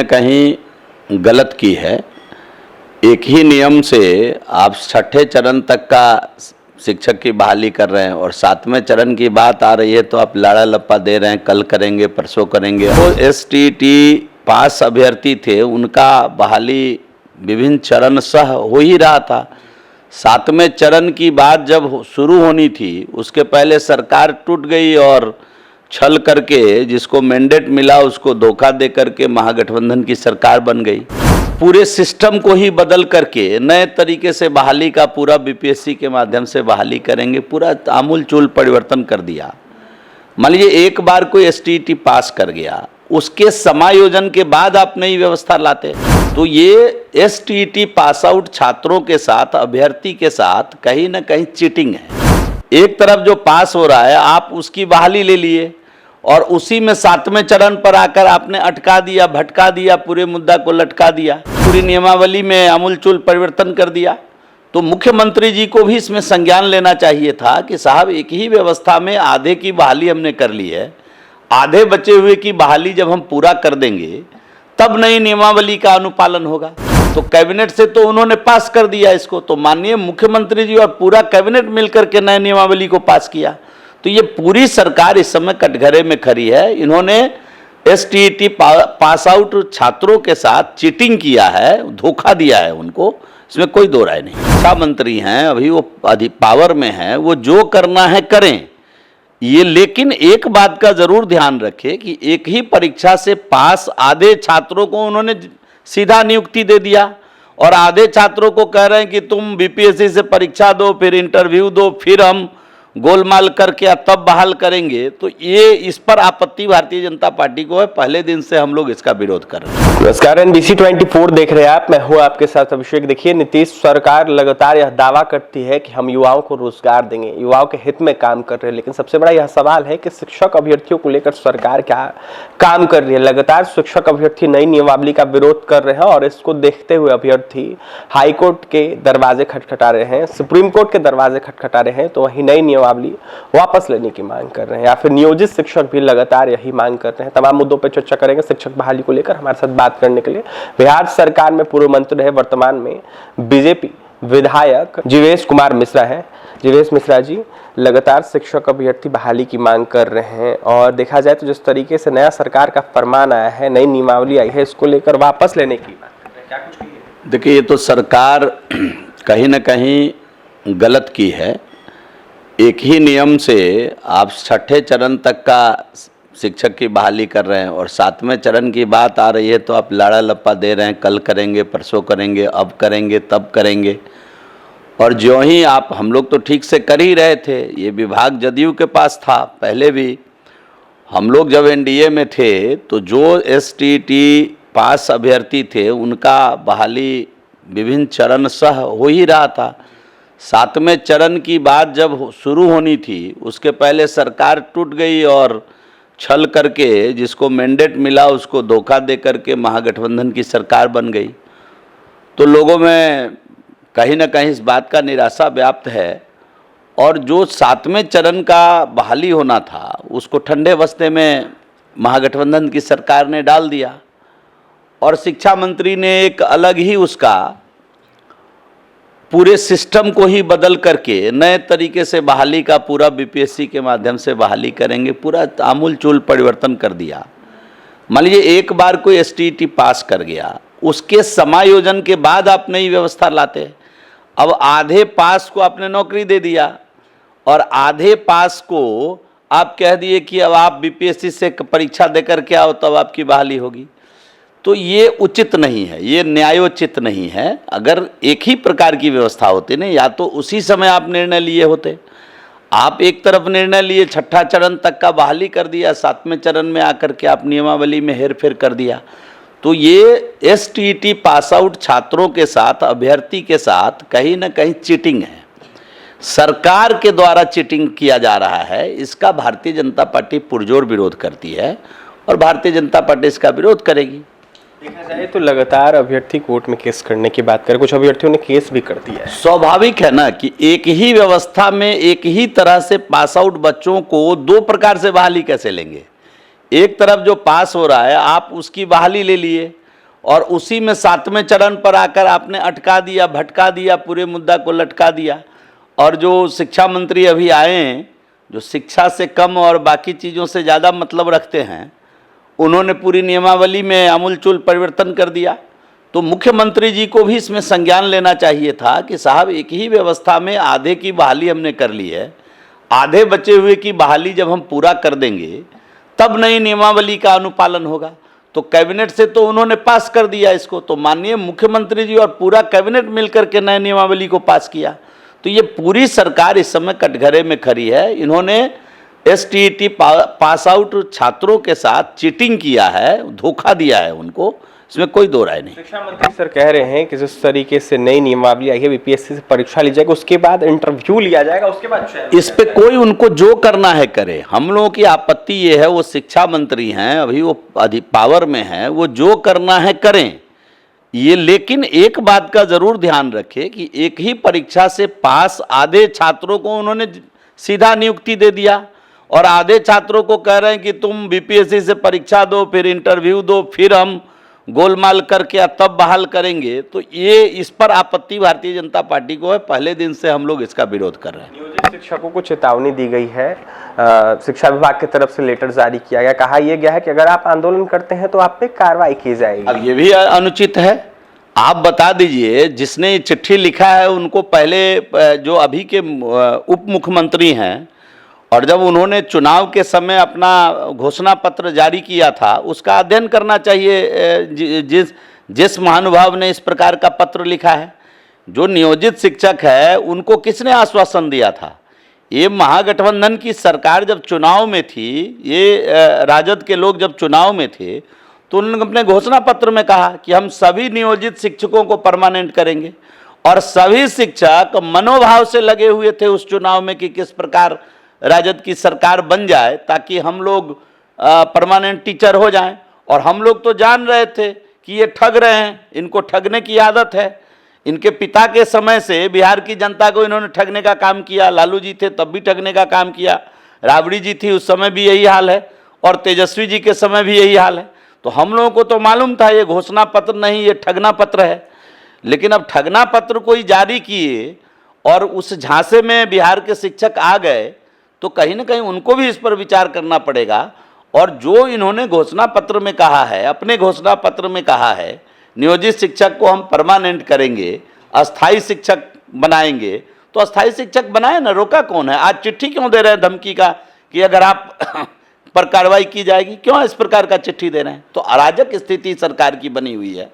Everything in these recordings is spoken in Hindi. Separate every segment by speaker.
Speaker 1: न कहीं गलत की है। एक ही नियम से आप छठे चरण तक का शिक्षक की बहाली कर रहे हैं और सातवें चरण की बात आ रही है तो आप लाड़ा लप्पा दे रहे हैं, कल करेंगे परसों करेंगे। वो STT पास अभ्यर्थी थे, उनका बहाली विभिन्न चरण सह हो ही रहा था। सातवें चरण की बात जब शुरू होनी थी उसके पहले सरकार टूट गई और छल करके जिसको मैंडेट मिला उसको धोखा दे करके महागठबंधन की सरकार बन गई। पूरे सिस्टम को ही बदल करके नए तरीके से बहाली का पूरा BPSC के माध्यम से बहाली करेंगे, पूरा आमूल चूल परिवर्तन कर दिया। मान लीजिए एक बार कोई STT पास कर गया, उसके समायोजन के बाद आप नई व्यवस्था लाते तो ये STT पास आउट छात्रों के साथ, अभ्यर्थी के साथ कहीं ना कहीं चीटिंग है। एक तरफ जो पास हो रहा है आप उसकी बहाली ले लिए और उसी में सातवें चरण पर आकर आपने अटका दिया, भटका दिया, पूरे मुद्दा को लटका दिया, पूरी नियमावली में आमूलचूल परिवर्तन कर दिया। तो मुख्यमंत्री जी को भी इसमें संज्ञान लेना चाहिए था कि साहब एक ही व्यवस्था में आधे की बहाली हमने कर ली है, आधे बचे हुए की बहाली जब हम पूरा कर देंगे तब नई नियमावली का अनुपालन होगा। तो कैबिनेट से तो उन्होंने पास कर दिया इसको, तो माननीय मुख्यमंत्री जी और पूरा कैबिनेट मिलकर के नए नियमावली को पास किया। तो ये पूरी सरकार इस समय कटघरे में खड़ी है। इन्होंने STT पास आउट छात्रों के साथ चीटिंग किया है, धोखा दिया है उनको, इसमें कोई दो राय नहीं। शिक्षा मंत्री हैं, अभी वो पावर में हैं, वो जो करना है करें ये, लेकिन एक बात का जरूर ध्यान रखें कि एक ही परीक्षा से पास आधे छात्रों को उन्होंने सीधा नियुक्ति दे दिया और आधे छात्रों को कह रहे हैं कि तुम BPSC से परीक्षा दो, फिर इंटरव्यू दो, फिर हम गोलमाल करके तब बहाल करेंगे। तो ये इस पर आपत्ति भारतीय जनता पार्टी को है, पहले दिन से हम लोग इसका विरोध कर रहे हैं।
Speaker 2: नमस्कार, NBC 24 देख रहे हैं आप, मैं हूं आपके साथ अभिषेक। देखिए, नीतीश सरकार लगातार यह दावा करती है कि हम युवाओं को रोजगार देंगे, युवाओं के हित में काम कर रहे हैं, लेकिन सबसे बड़ा यह सवाल है कि शिक्षक अभ्यर्थियों को लेकर सरकार क्या काम कर रही है। लगातार शिक्षक अभ्यर्थी नई नियमावली का विरोध कर रहे हैं और इसको देखते हुए अभ्यर्थी हाईकोर्ट के दरवाजे खटखटा रहे हैं, सुप्रीम कोर्ट के दरवाजे खटखटा रहे हैं, तो वही नई नियमावली वापस लेने की मांग कर रहे हैं या फिर नियोजित शिक्षक भी लगातार यही मांग कर रहे हैं। तमाम मुद्दों पर चर्चा करेंगे शिक्षक बहाली को लेकर। हमारे साथ बात करने के लिए बिहार सरकार में पूर्व मंत्री रहे, वर्तमान में BJP विधायक जीवेश कुमार मिश्रा है। जीवेश मिश्रा जी, लगातार शिक्षक अभ्यर्थी बहाली की मांग कर रहे हैं और देखा जाए तो जिस तरीके से नया सरकार का फरमान आया है, नई नियमावली आई है, इसको लेकर वापस लेने की मांग कर रहे हैं, क्या कुछ कहिए?
Speaker 1: देखिए, ये तो सरकार कहीं ना कहीं गलत की है। एक ही नियम से आप छठे चरण तक का शिक्षक की बहाली कर रहे हैं और सातवें चरण की बात आ रही है तो आप लाड़ा लप्पा दे रहे हैं, कल करेंगे, परसों करेंगे, अब करेंगे, तब करेंगे। और जो ही आप, हम लोग तो ठीक से कर ही रहे थे, ये विभाग जदयू के पास था। पहले भी हम लोग जब NDA में थे तो जो STT पास अभ्यर्थी थे उनका बहाली विभिन्न चरण सह हो ही रहा था। सातवें चरण की बात जब शुरू होनी थी उसके पहले सरकार टूट गई और छल करके जिसको मैंडेट मिला उसको धोखा दे करके महागठबंधन की सरकार बन गई। तो लोगों में कहीं ना कहीं इस बात का निराशा व्याप्त है और जो सातवें चरण का बहाली होना था उसको ठंडे बस्ते में महागठबंधन की सरकार ने डाल दिया और शिक्षा मंत्री ने एक अलग ही उसका पूरे सिस्टम को ही बदल करके नए तरीके से बहाली का पूरा BPSC के माध्यम से बहाली करेंगे, पूरा आमूल चूल परिवर्तन कर दिया। मान लीजिए एक बार कोई STT पास कर गया, उसके समायोजन के बाद आप नई व्यवस्था लाते। अब आधे पास को आपने नौकरी दे दिया और आधे पास को आप कह दिए कि अब आप BPSC से परीक्षा देकर के आओ तब आपकी बहाली होगी। तो ये उचित नहीं है, ये न्यायोचित नहीं है। अगर एक ही प्रकार की व्यवस्था होती ना, या तो उसी समय आप निर्णय लिए होते। आप एक तरफ निर्णय लिए, छठा चरण तक का बहाली कर दिया, सातवें चरण में आकर के आप नियमावली में हेरफेर कर दिया। तो ये STT पास आउट छात्रों के साथ, अभ्यर्थी के साथ कहीं ना कहीं चीटिंग है, सरकार के द्वारा चीटिंग किया जा रहा है। इसका भारतीय जनता पार्टी पुरजोर विरोध करती है और भारतीय जनता पार्टी इसका विरोध करेगी।
Speaker 2: देखा जाए तो लगातार अभ्यर्थी कोर्ट में केस करने की बात करें, कुछ अभ्यर्थियों ने केस भी कर दिया है।
Speaker 1: स्वाभाविक है ना कि एक ही व्यवस्था में एक ही तरह से पास आउट बच्चों को दो प्रकार से बहाली कैसे लेंगे। एक तरफ जो पास हो रहा है आप उसकी बहाली ले लिए और उसी में 7वें चरण पर आकर आपने अटका दिया, भटका दिया, पूरे मुद्दा को लटका दिया। और जो शिक्षा मंत्री अभी आए हैं, जो शिक्षा से कम और बाकी चीज़ों से ज़्यादा मतलब रखते हैं, उन्होंने पूरी नियमावली में आमूलचूल परिवर्तन कर दिया। तो मुख्यमंत्री जी को भी इसमें संज्ञान लेना चाहिए था कि साहब एक ही व्यवस्था में आधे की बहाली हमने कर ली है, आधे बचे हुए की बहाली जब हम पूरा कर देंगे तब नई नियमावली का अनुपालन होगा। तो कैबिनेट से तो उन्होंने पास कर दिया इसको, तो माननीय मुख्यमंत्री जी और पूरा कैबिनेट मिलकर के नए नियमावली को पास किया। तो ये पूरी सरकार इस समय कटघरे में खड़ी है। इन्होंने एसटीईटी पास आउट छात्रों के साथ चीटिंग किया है, धोखा दिया है उनको, इसमें कोई दो राय नहीं।
Speaker 2: शिक्षा मंत्री सर कह रहे हैं कि जिस तरीके से नई नियमावली आई है, बीपीएससी से परीक्षा ली जाएगी, उसके बाद इंटरव्यू लिया जाएगा, उसके बाद
Speaker 1: इस पे कोई उनको जो करना है करे। हम लोगों की आपत्ति ये है, वो शिक्षा मंत्री हैं, अभी वो पावर में हैं, वो जो करना है करें ये, लेकिन एक बात का जरूर ध्यान रखें कि एक ही परीक्षा से पास आधे छात्रों को उन्होंने सीधा नियुक्ति दे दिया और आधे छात्रों को कह रहे हैं कि तुम बीपीएससी से परीक्षा दो, फिर इंटरव्यू दो, फिर हम गोलमाल करके तब बहाल करेंगे। तो ये इस पर आपत्ति भारतीय जनता पार्टी को है। पहले दिन से हम लोग इसका विरोध कर रहे हैं।
Speaker 2: नियोजित शिक्षकों को चेतावनी दी गई है, शिक्षा विभाग की तरफ से लेटर जारी किया गया, कहा यह गया है कि अगर आप आंदोलन करते हैं तो आप पे कार्रवाई की जाएगी।
Speaker 1: अब ये भी अनुचित है। आप बता दीजिए, जिसने चिट्ठी लिखा है उनको पहले जो अभी के उप मुख्यमंत्री हैं, और जब उन्होंने चुनाव के समय अपना घोषणा पत्र जारी किया था उसका अध्ययन करना चाहिए। जिस महानुभाव ने इस प्रकार का पत्र लिखा है, जो नियोजित शिक्षक है उनको किसने आश्वासन दिया था? ये महागठबंधन की सरकार जब चुनाव में थी, ये राजद के लोग जब चुनाव में थे, तो उन्होंने अपने घोषणा पत्र में कहा कि हम सभी नियोजित शिक्षकों को परमानेंट करेंगे, और सभी शिक्षक मनोभाव से लगे हुए थे उस चुनाव में कि किस प्रकार राजद की सरकार बन जाए ताकि हम लोग परमानेंट टीचर हो जाएं। और हम लोग तो जान रहे थे कि ये ठग रहे हैं, इनको ठगने की आदत है। इनके पिता के समय से बिहार की जनता को इन्होंने ठगने का काम किया। लालू जी थे तब भी ठगने का काम किया, राबड़ी जी थी उस समय भी यही हाल है, और तेजस्वी जी के समय भी यही हाल है। तो हम लोगों को तो मालूम था ये घोषणा पत्र नहीं, ये ठगना पत्र है। लेकिन अब ठगना पत्र कोई जारी किए और उस झांसे में बिहार के शिक्षक आ गए, तो कहीं ना कहीं उनको भी इस पर विचार करना पड़ेगा। और जो इन्होंने घोषणा पत्र में कहा है, अपने घोषणा पत्र में कहा है नियोजित शिक्षक को हम परमानेंट करेंगे, अस्थाई शिक्षक बनाएंगे, तो अस्थाई शिक्षक बनाए ना, रोका कौन है? आज चिट्ठी क्यों दे रहे हैं धमकी का कि अगर आप पर कार्रवाई की जाएगी? क्यों इस प्रकार का चिट्ठी दे रहे हैं? तो अराजक स्थिति सरकार की बनी हुई है।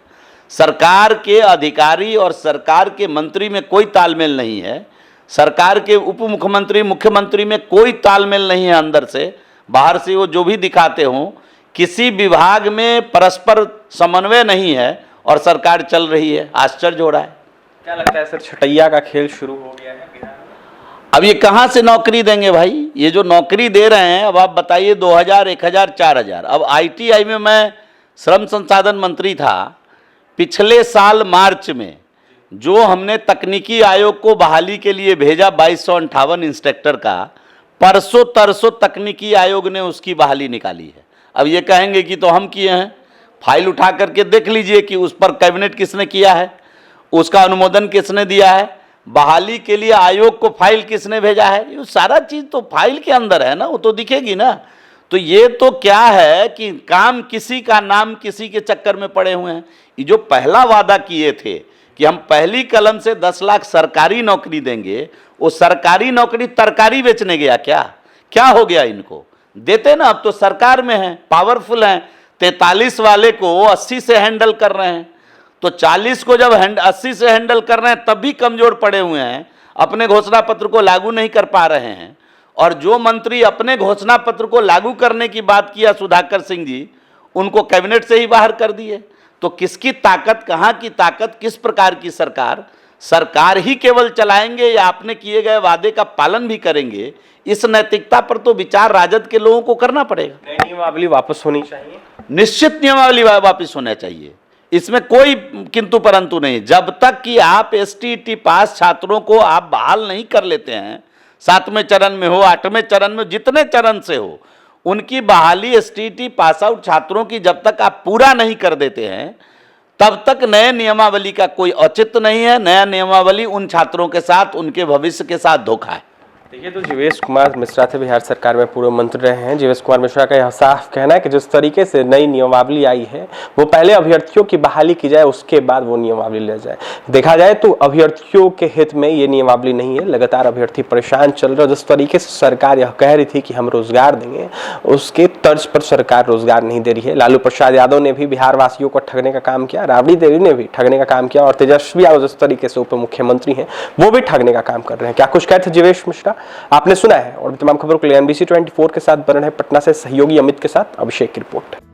Speaker 1: सरकार के अधिकारी और सरकार के मंत्री में कोई तालमेल नहीं है, सरकार के उप मुख्यमंत्री मुख्यमंत्री में कोई तालमेल नहीं है। अंदर से बाहर से वो जो भी दिखाते हों, किसी विभाग में परस्पर समन्वय नहीं है और सरकार चल रही है। आश्चर्य हो रहा है।
Speaker 2: क्या लगता है सर, छटैया का खेल शुरू हो गया है बिहार में?
Speaker 1: अब ये कहाँ से नौकरी देंगे भाई? ये जो नौकरी दे रहे हैं, अब आप बताइए 2000, 1000, 4000। अब आईटीआई में मैं श्रम संसाधन मंत्री था, पिछले साल मार्च में जो हमने तकनीकी आयोग को बहाली के लिए भेजा 2258 इंस्पेक्टर का, परसों तरसों तकनीकी आयोग ने उसकी बहाली निकाली है। अब ये कहेंगे कि तो हम किए हैं। फाइल उठा करके देख लीजिए कि उस पर कैबिनेट किसने किया है, उसका अनुमोदन किसने दिया है, बहाली के लिए आयोग को फाइल किसने भेजा है। ये सारा चीज़ तो फाइल के अंदर है ना, वो तो दिखेगी ना। तो ये तो क्या है कि काम किसी का नाम किसी के चक्कर में पड़े हुए हैं। ये जो पहला वादा किए थे कि हम पहली कलम से 10 लाख सरकारी नौकरी देंगे, वो सरकारी नौकरी तरकारी बेचने गया क्या? क्या हो गया इनको? देते ना, अब तो सरकार में है, पावरफुल हैं। 43 वाले को 80 से हैंडल कर रहे हैं, तो 40 को जब 80 से हैंडल कर रहे हैं तब भी कमजोर पड़े हुए हैं, अपने घोषणा पत्र को लागू नहीं कर पा रहे हैं। और जो मंत्री अपने घोषणा पत्र को लागू करने की बात किया सुधाकर सिंह जी, उनको कैबिनेट से ही बाहर कर दिए। तो किसकी ताकत, कहाँ की ताकत, किस प्रकार की सरकार? सरकार ही केवल चलाएंगे या अपने किए गए वादे का पालन भी करेंगे? इस नैतिकता पर तो विचार राजद के लोगों को करना पड़ेगा।
Speaker 2: नई नियमावली वापस होनी चाहिए,
Speaker 1: निश्चित नियमावली वापस होना चाहिए, इसमें कोई किंतु परंतु नहीं। जब तक कि आप एसटीईटी पास छात्रों को आप बहाल नहीं कर लेते हैं, 7वें चरण में हो, 8वें चरण में, जितने चरण से हो, उनकी बहाली एसटीईटी पास आउट छात्रों की जब तक आप पूरा नहीं कर देते हैं, तब तक नए नियमावली का कोई औचित्य नहीं है। नया नियमावली उन छात्रों के साथ, उनके भविष्य के साथ धोखा है।
Speaker 2: देखिए, तो जीवेश कुमार मिश्रा थे, बिहार सरकार में पूर्व मंत्री रहे हैं। जीवेश कुमार मिश्रा का यह साफ कहना है कि जिस तरीके से नई नियमावली आई है, वो पहले अभ्यर्थियों की बहाली की जाए, उसके बाद वो नियमावली ले जाए। देखा जाए तो अभ्यर्थियों के हित में ये नियमावली नहीं है। लगातार अभ्यर्थी परेशान चल रहे। जिस तरीके से सरकार यह कह रही थी कि हम रोजगार देंगे, उसके तर्ज पर सरकार रोजगार नहीं दे रही है। लालू प्रसाद यादव ने भी बिहार वासियों को ठगने का काम किया, राबड़ी देवी ने भी ठगने का काम किया, और तेजस्वी यादव जिस तरीके से उप मुख्यमंत्री हैं, वो भी ठगने का काम कर रहे हैं। क्या कुछ कहते जीवेश मिश्रा आपने सुना है। और तमाम खबरों के लिए NBC 24 के साथ बने रहे पटना से सहयोगी अमित के साथ अभिषेक की रिपोर्ट।